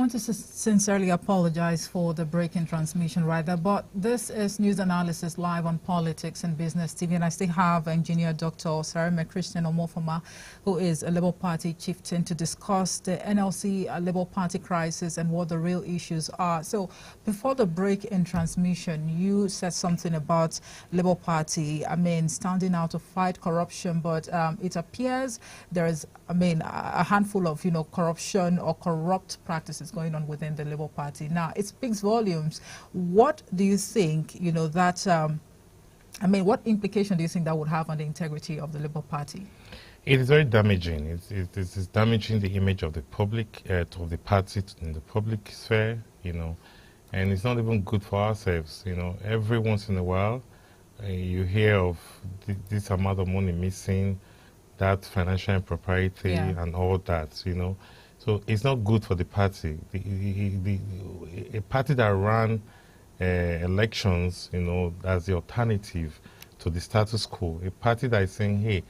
want to sincerely apologize for the break in transmission right there, but this is News Analysis live on Politics and Business TV, and I still have Engineer Dr. Osereme Christen Omofoma, who is a Labour Party chieftain, to discuss the NLC Labour Party crisis and what the real issues are. So before the break in transmission, you said something about Labour Party, standing out to fight corruption, but it appears there is, a handful of, corruption or corrupt practices going on within the Labour Party. Now, it speaks volumes. What do you think, what implication do you think that would have on the integrity of the Labour Party? It is very damaging. It is damaging the image of the public, of the party in the public sphere, and it's not even good for ourselves. Every once in a while, you hear of this amount of money missing, that financial impropriety, and all that, So it's not good for the party. A party that ran elections, as the alternative to the status quo, a party that is saying, hey,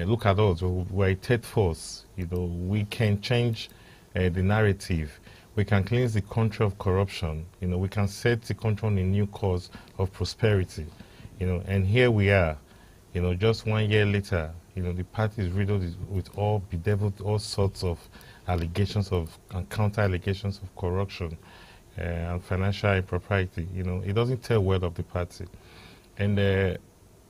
look at us, we're a third force, we can change the narrative. We can cleanse the country of corruption, we can set the country on a new course of prosperity, and here we are, just 1 year later, the party is riddled with bedeviled all sorts of allegations and counter allegations of corruption and financial impropriety. It doesn't tell well of the party. And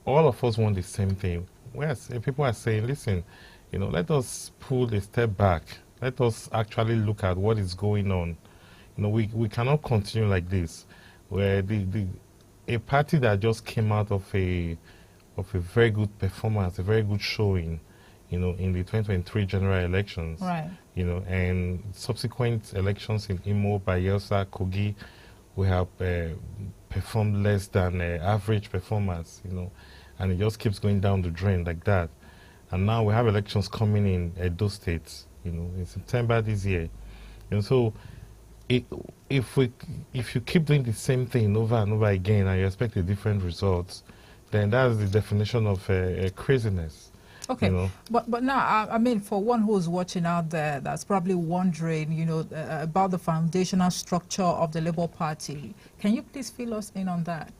all of us want the same thing. Whereas people are saying, listen, let us pull a step back. Let us actually look at what is going on. We cannot continue like this, where a party that just came out of a very good performance, a very good showing, in the 2023 general elections, right? And subsequent elections in Imo, Bayelsa, Kogi, we have performed less than average performance, and it just keeps going down the drain like that. And now we have elections coming in Edo State, in September this year. So if you keep doing the same thing over and over again and you expect a different results, then that's the definition of craziness. Okay, but now, for one who's watching out there that's probably wondering, about the foundational structure of the Labour Party, can you please fill us in on that?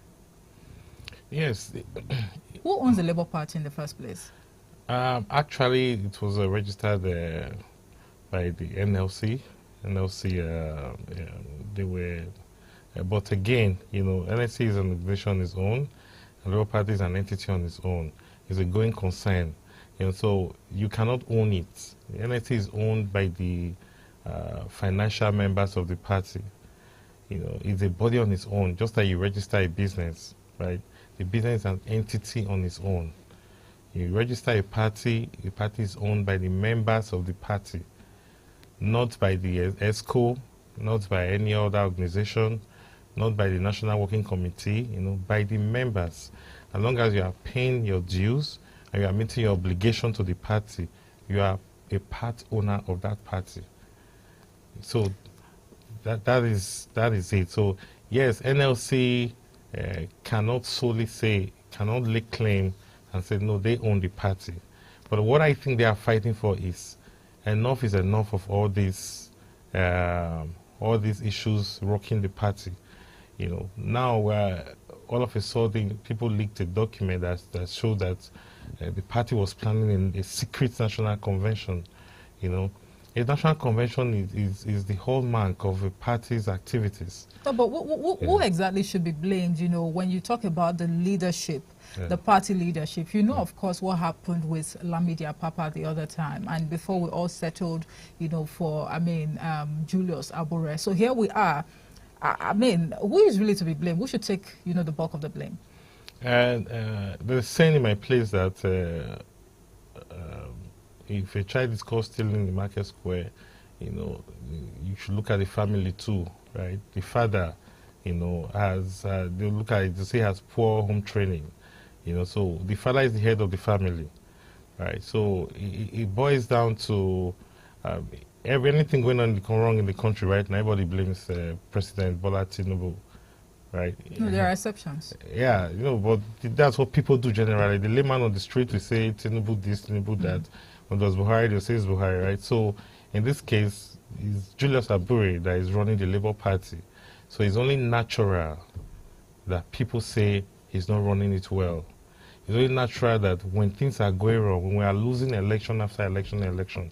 Yes. Who owns the Labour Party in the first place? Actually, it was registered by the NLC. They were, but again, NLC is an organization on its own. The Labour Party is an entity on its own. It's a going concern. So you cannot own it. The NLC is owned by the financial members of the party. It's a body on its own, just like you register a business, right? The business is an entity on its own. You register a party is owned by the members of the party, not by the ESCO, not by any other organization, not by the National Working Committee, by the members. As long as you are paying your dues and you are meeting your obligation to the party, you are a part owner of that party. So that is it. So yes, NLC cannot lay claim and say, no, they own the party. But what I think they are fighting for is enough of all these issues rocking the party. Now all of a sudden people leaked a document that showed that the party was planning a secret national convention. A national convention is the hallmark of a party's activities. No, but who exactly should be blamed? When you talk about the leadership, the party leadership, of course, what happened with Lamidi Papa the other time, and before we all settled, for Julius Abure. So here we are. Who is really to be blamed? Who should take, the bulk of the blame? And there's saying in my place that if a child is caught stealing in the market square, you should look at the family too, right? The father, they look at it to say has poor home training, so the father is the head of the family, right? So it boils down to anything going on wrong in the country right now. Everybody blames President Bola Tinubu, right? No, there are exceptions. Yeah, but that's what people do generally. The layman on the street will say Tinubu this, Tinubu that. When it was Buhari, they'll say it's Buhari, right? So in this case, it's Julius Abure that is running the Labour Party. So it's only natural that people say he's not running it well. It's only natural that when things are going wrong, when we are losing election after election,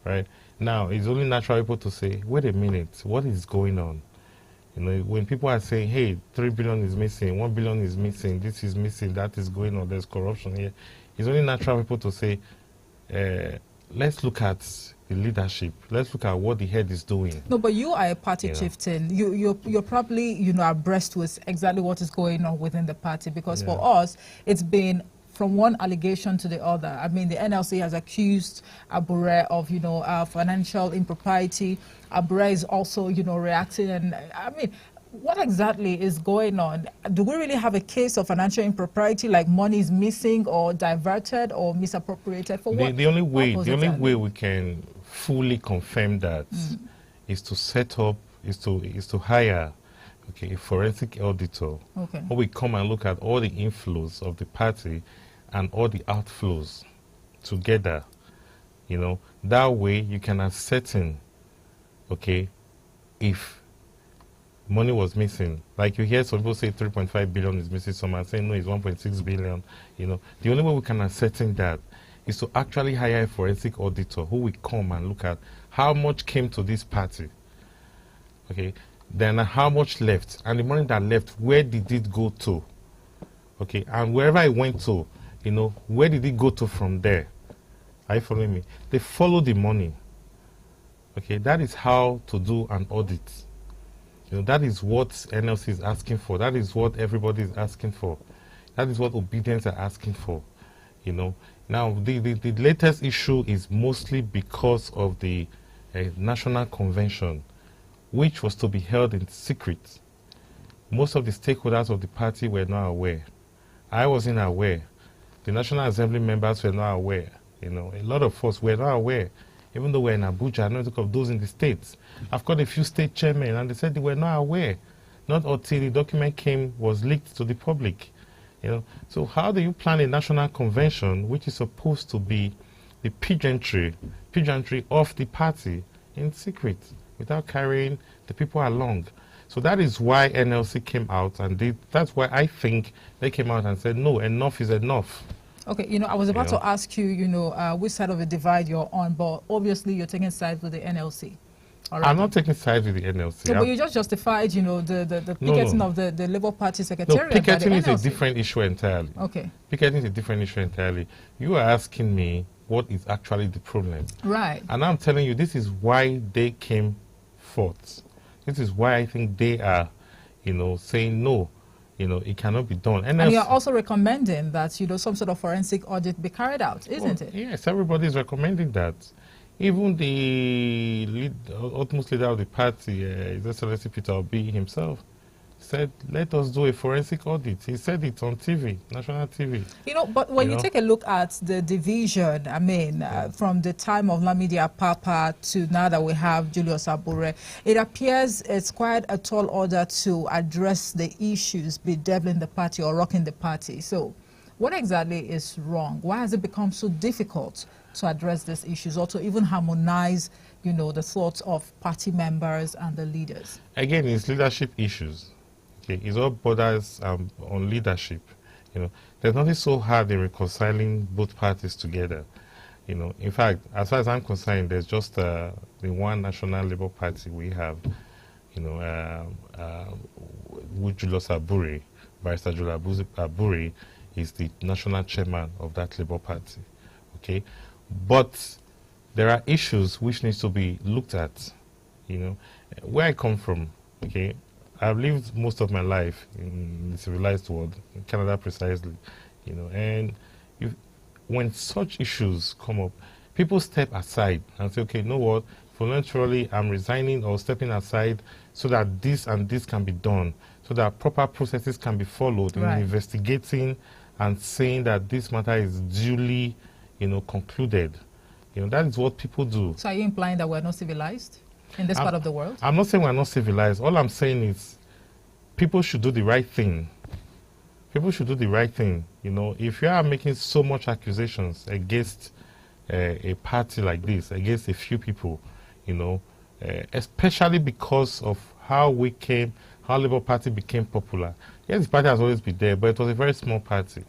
right? Now, it's only natural people to say, wait a minute, what is going on? You know, when people are saying, hey, 3 billion is missing, 1 billion is missing, this is missing, that is going on, there's corruption here. It's only natural people to say, let's look at the leadership. Let's look at what the head is doing. No, but you are a party chieftain. You're probably, abreast with exactly what is going on within the party, because for us, it's been from one allegation to the other. I mean, the NLC has accused Abure of, financial impropriety. Abure is also, reacting. And I mean, what exactly is going on? Do we really have a case of financial impropriety, like money is missing or diverted or misappropriated? For what? The only way we can fully confirm that is to set up, is to hire, a forensic auditor who will come and look at all the inflows of the party and all the outflows together. That way you can ascertain, if money was missing. Like you hear some people say 3.5 billion is missing, some are saying no, it's 1.6 billion. The only way we can ascertain that is to actually hire a forensic auditor who will come and look at how much came to this party. Then how much left, and the money that left, where did it go to? And wherever it went to, where did it go to from there? Are you following me? They follow the money. That is how to do an audit. That is what NLC is asking for. That is what everybody is asking for. That is what obedience are asking for. Now the latest issue is mostly because of the national convention, which was to be held in secret. Most of the stakeholders of the party were not aware. I wasn't aware. The National Assembly members were not aware. A lot of us were not aware. Even though we're in Abuja, I know of those in the states. I've got a few state chairmen, and they said they were not aware. Not until the document was leaked to the public. So how do you plan a national convention, which is supposed to be the pageantry of the party, in secret, without carrying the people along? So that is why NLC came out, and that's why I think they came out and said, no, enough is enough. Okay, I was about to ask you, which side of the divide you're on, but obviously you're taking sides with the NLC. I'm not taking sides with the NLC. So, but you just justified, the picketing of the Labour Party Secretariat. No, picketing is a different issue entirely. Okay. Picketing is a different issue entirely. You are asking me what is actually the problem. Right. And I'm telling you, this is why they came forth. This is why I think they are, saying no. It cannot be done. And you're also recommending that, some sort of forensic audit be carried out, isn't it? Yes, everybody is recommending that. Even the utmost leader of the party, His Excellency Peter Obi himself, said, let us do a forensic audit. He said it on TV, national TV. But when you take a look at the division, I mean, from the time of Lamidi Apapa to now that we have Julius Abure, it appears it's quite a tall order to address the issues bedeviling the party or rocking the party. So what exactly is wrong? Why has it become so difficult to address these issues, or to even harmonize, the thoughts of party members and the leaders? Again, it's leadership issues. It's all borders on leadership. There's nothing so hard in reconciling both parties together. In fact, as far as I'm concerned, there's just the one National Labour Party we have. With Julius Abure, Barrister Julius Abure is the national chairman of that Labour Party. But there are issues which needs to be looked at. Where I come from. I've lived most of my life in the civilized world, in Canada precisely, and when such issues come up, people step aside and say, okay, you know what, voluntarily I'm resigning or stepping aside so that this and this can be done, so that proper processes can be followed in investigating and saying that this matter is duly, concluded. That is what people do. So are you implying that we're not civilized in this part of the world? I'm not saying we're not civilized. All I'm saying is people should do the right thing. People should do the right thing. If you are making so much accusations against a party like this, against a few people, especially because of how Labour Party became popular. Yes, the party has always been there, but it was a very small party.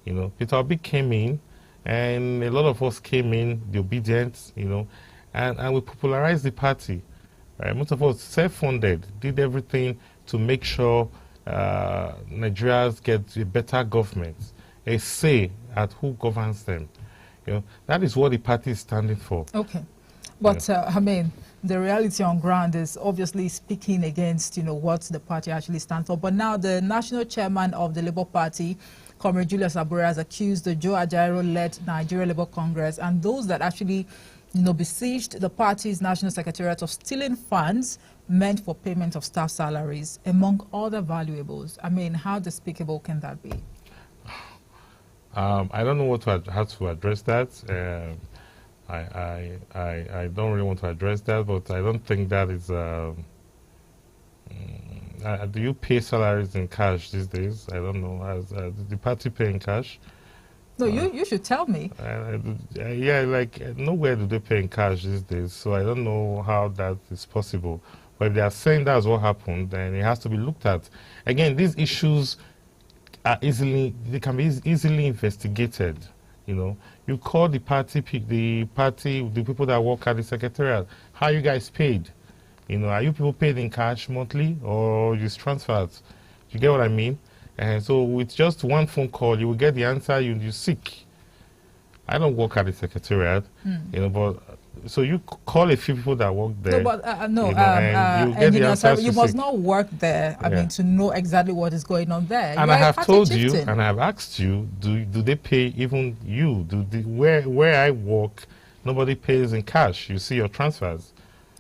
You know, Peter Obi came in, and a lot of us came in, the obedient, you know, and we popularized the party. Right? Most of us self-funded, did everything to make sure Nigerians get a better government, a say at who governs them. You know, that is what the party is standing for. Okay. But, I mean, the reality on ground is obviously speaking against, you know, what the party actually stands for. But now the national chairman of the Labour Party, Comrade Julius Abure, has accused the Joe Ajaero-led Nigeria Labour Congress and those that actually, you know, besieged the party's national secretariat of stealing funds meant for payment of staff salaries, among other valuables. I mean, how despicable can that be? I don't know how to address that. I don't really want to address that, but I don't think that is. Do you pay salaries in cash these days? I don't know. The party pay in cash? No, you should tell me. Yeah, like nowhere do they pay in cash these days, so I don't know how that is possible. But if they are saying that's what happened, then it has to be looked at. Again, these issues are can be easily investigated. You know, you call the people that work at the secretariat. How you guys paid? You know, are you people paid in cash monthly or use transfers? You get what I mean? And so with just one phone call, you will get the answer you seek. I don't work at the secretariat, you know, but so you call a few people that work there. No, but no, you know, and you get the answers you must not work there. I mean, to know exactly what is going on there. And I have told you, and I have asked you, do they pay even you? Where I work, nobody pays in cash. You see your transfers.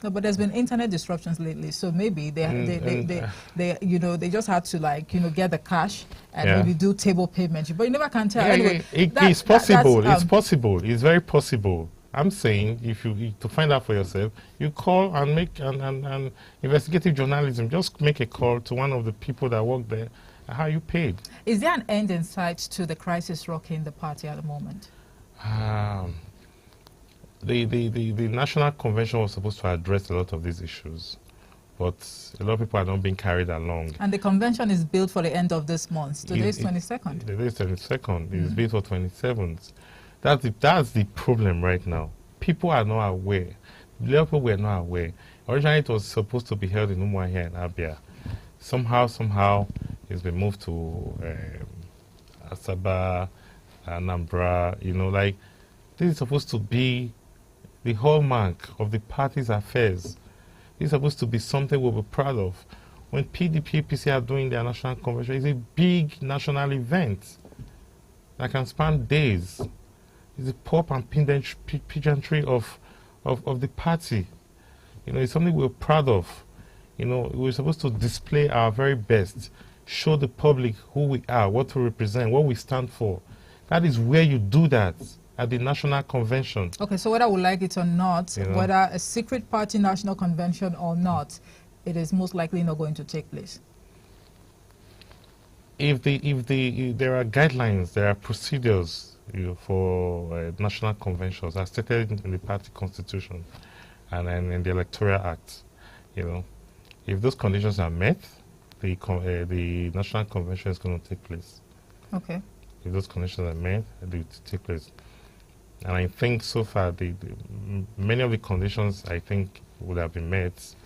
No, but there's been internet disruptions lately, so maybe they you know, they just had to, like, you know, get the cash and maybe do table payments. But you never can tell. Anyway, it's possible. It's possible. It's very possible. I'm saying if to find out for yourself, you call and make an investigative journalism. Just make a call to one of the people that work there. How you paid? Is there an end in sight to the crisis rocking the party at the moment? The National Convention was supposed to address a lot of these issues, but a lot of people are not being carried along. And the convention is built for the end of this month. Today is 22nd. Today is 22nd. It's built for 27th. That's the problem right now. People are not aware. The people were not aware. Originally, it was supposed to be held in Umuahia and Abia. Somehow, it's been moved to Asaba, Anambra. You know, like, this is supposed to be the hallmark of the party's affairs. This is supposed to be something we'll be proud of. When PDP, APC are doing their national convention, it's a big national event that can span days. It's the pop and pageantry of the party. You know, it's something we're proud of. You know, we're supposed to display our very best, show the public who we are, what we represent, what we stand for. That is where you do that. At the National Convention. Okay, so whether we like it or not, you know, whether a secret party national convention or not, it is most likely not going to take place. If there are guidelines, there are procedures, you know, for national conventions as stated in the party constitution and in the Electoral Act. You know, if those conditions are met, the national convention is going to take place. Okay. If those conditions are met, it will take place. And I think so far, many of the conditions, I think, would have been met.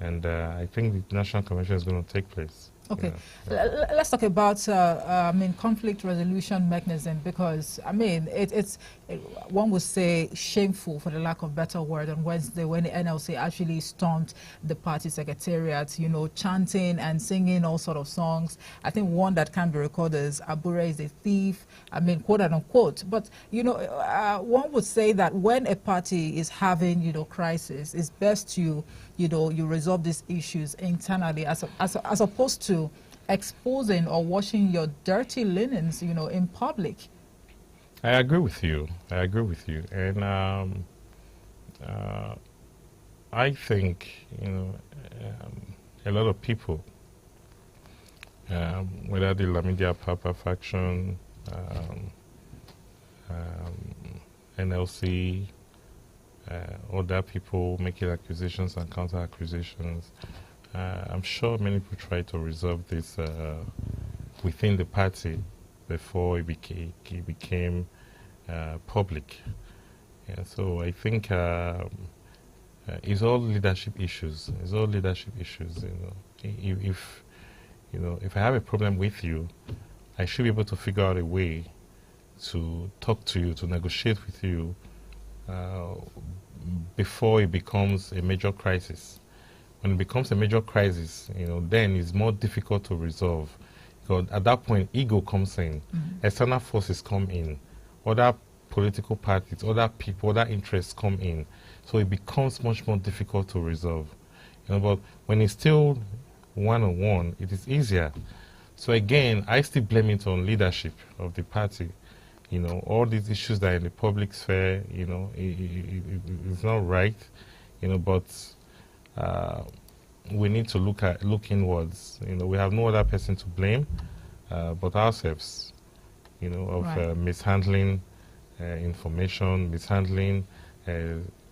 And I think the National Convention is going to take place. Okay. Yeah. Let's talk about, conflict resolution mechanism, because, it's one would say shameful, for the lack of better word, on Wednesday when the NLC actually stormed the party secretariat, you know, chanting and singing all sort of songs. I think one that can be recorded is Abure is a thief, quote unquote. But, you know, one would say that when a party is having, you know, crisis, it's best you resolve these issues internally as opposed to exposing or washing your dirty linens, you know, in public. I agree with you. And I think, you know, a lot of people, whether the Lamidia Papa faction, NLC, other people making accusations and counter accusations. I'm sure many people try to resolve this within the party before it became public. Yeah, so I think it's all leadership issues. It's all leadership issues. If I have a problem with you, I should be able to figure out a way to talk to you, to negotiate with you before it becomes a major crisis. When it becomes a major crisis, then it's more difficult to resolve. Because at that point, ego comes in, external forces come in, other political parties, other people, other interests come in. So it becomes much more difficult to resolve. But when it's still one-on-one, it is easier. So again, I still blame it on leadership of the party. All these issues that are in the public sphere, it's not right. But we need to look inwards. We have no other person to blame but ourselves. Of right. Mishandling information, mishandling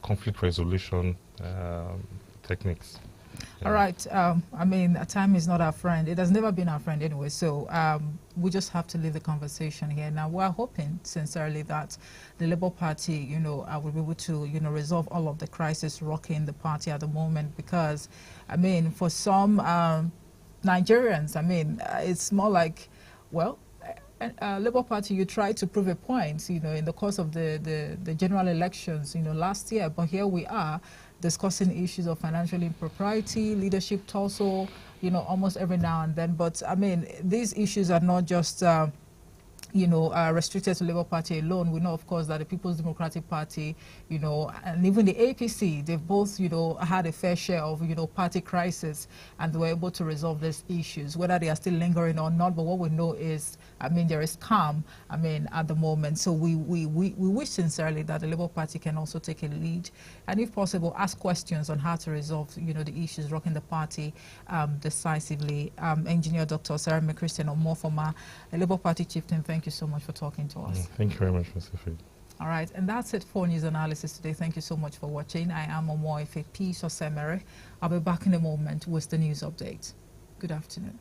conflict resolution techniques. All right. I mean, time is not our friend. It has never been our friend anyway. So we just have to leave the conversation here. Now, we're hoping sincerely that the Labour Party, will be able to, resolve all of the crisis rocking the party at the moment. Because, I mean, for some Nigerians, I mean, it's more like, well, Labour Party, you tried to prove a point, in the course of the general elections, last year. But here we are discussing issues of financial impropriety, leadership tussle, almost every now and then. But I mean, these issues are not just restricted to Labour Party alone. We know, of course, that the People's Democratic Party, and even the APC, they've both, had a fair share of, party crisis, and they were able to resolve these issues, whether they are still lingering or not. But what we know is, I mean, there is calm, I mean, at the moment. So we wish sincerely that the Labour Party can also take a lead, and if possible, ask questions on how to resolve, the issues rocking the party decisively. Engineer Dr. Osereme Christen Omofoma, a Labour Party chieftain, thank you so much for talking to us. Thank you very much, Mr. Fid. All right, and that's it for News Analysis today. Thank you so much for watching. I am Omoife Peace Osemere. I'll be back in a moment with the news update. Good afternoon.